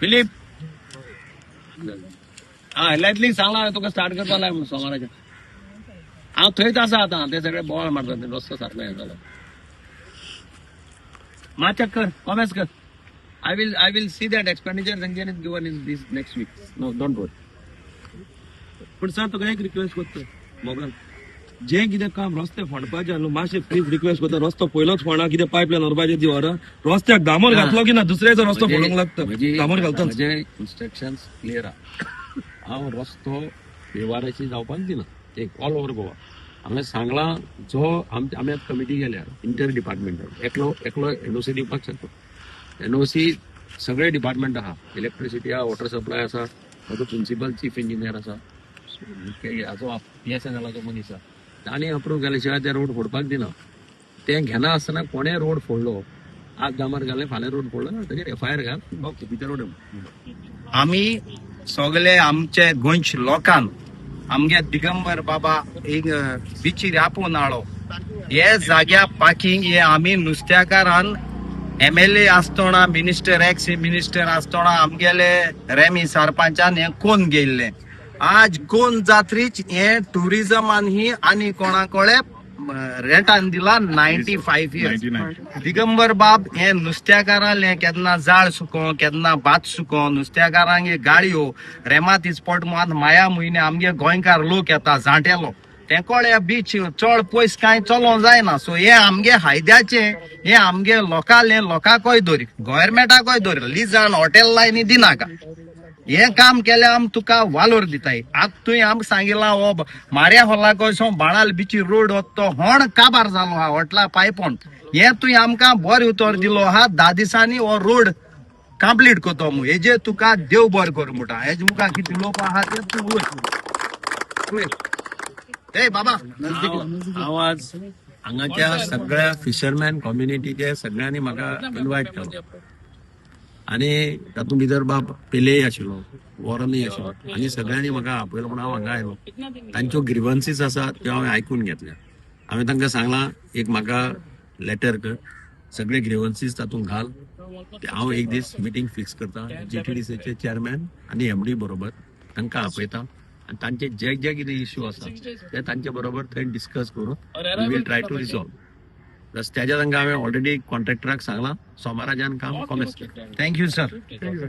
Philip lightly सांगला तुका start करपा लाय म्हणून सोमाराच्या हांव थंयच आसा आतां ते सगळे बोवाळ मारतात ते रस्तो सारको हें जालो मातशें कर कॉमेंट्स कर I will see that expenditure sanction is given in this next week. No, don't worry. पण सर तुका एक रिक्वेस्ट करता मोगल जे कितें काम रस्ते फोडपाचे न्हू मातशें प्लीज रिक्वेस्ट करता रस्तो पयलोच फोडा कितें पायपलायन व्हरपाचे ती व्हरा रस्त्याक डांबर घातलो की ना दुसऱ्याचो रस्तो फोडूंक लागता डांबर घालता म्हजे इन्स्ट्रक्शन्स क्लियर आहा हांव रस्तो व्यवहाराची जावपाक दिना एक ऑल ओव्हर गोवा हांवें सांगला जो आमी आतां कमिटी गेल्या इंटर डिपार्टमेंटान एकलो एनओसी दिवपाक शकता एनओसी सगळे डिपार्टमेंट आहा इलेक्ट्रिसिटी आहा वॉटर सप्लाय आसा म्हजो प्रिन्सिपल चीफ इंजिनियर आसा हाचो PSNLाचो मनीस आसा आनी अप्रूव केल्या शिवाय ते रोड फोडपाक दिना ते घेना आसतना कोणें रोड फोडलो आज डांबर घालें फाल्यां रोड फोडलो ना ताचेर FIR घाल ओके भितर रोड आम्ही सगळे आमचे गोंयच्या लोकांक आमगे दिगंबर बाबा एक बिचीर आपोवन हाडो हे जाग्या पार्किंग हे आमी नुस्त्याकारान MLA आसतना मिनिस्टर एक्स मिनिस्टर आसतना आमगेले रेमी सरपंचान हे कोण गेल्ले आज कोण जात्रीच हे टुरिजमान ही आनी कोणाकोळे रेटान दिला 95 इयर्स दिगंबर बाब हे नुस्त्याकारांले केन्ना जाळ सुको केन्ना भात सुको नुस्त्याकारांक गाडयो रेमात इस्पॉट मात माया म्हयने आमगे गोंयकार लोक येता जाणटेलो ते कोळे बीच चड पयस कांय चलोवंक जायना सो हे आमगे हायद्याचे हे आमगे लोकांकय दवरी गव्हर्मेंटाकय दवरी लिजान हॉटेल लायनी दिनाका हे काम केले आम तुका वालोर दिताय आत तुवें आमकां सांगिला हो मार्या हॉला कसो बाणाल बिची रोड तो होण काबार जालो हा हॉटला पायपोन हे तुवें आमकां बरो उतर दिलो हा 10 दिसांनी हो रोड कंप्लीट करतो मु हेजे तुका देव बर कर म्हणटा हेजे मुखार कितें लोक आहा ते तूं उलय ए बाबा हांव आज हांगाच्या सगळ्या फिशरमॅन कम्युनिटीचे सगळ्यांनी म्हाका इन्वायट केलो आनी तातूंत भितर बाब पेलेय आशिल्लो वॉरनय आशिल्लो आनी सगळ्यांनी म्हाका आपयलो म्हणून हांव हांगा आयलो तांच्यो ग्रिवन्सीस आसात त्यो हांवें आयकून घेतल्या हांवें तांकां सांगलां एक म्हाका लेटर कर सगळे ग्रिवन्सीस तातूंत घाल हांव एक दीस मिटींग फिक्स करता GTDCचे चेअरमॅन आनी MD बरोबर तांकां आपयता आनी तांचे जे जे कितें इश्यू आसा ते तांचे बरोबर थंय डिस्कस करून we will try to resolve रस्त्याच्या तांकां हांवें ऑलरेडी कॉन्ट्रॅक्टराक सांगलां सोमाराच्यान काम कॉमेस केलें थँक्यू सर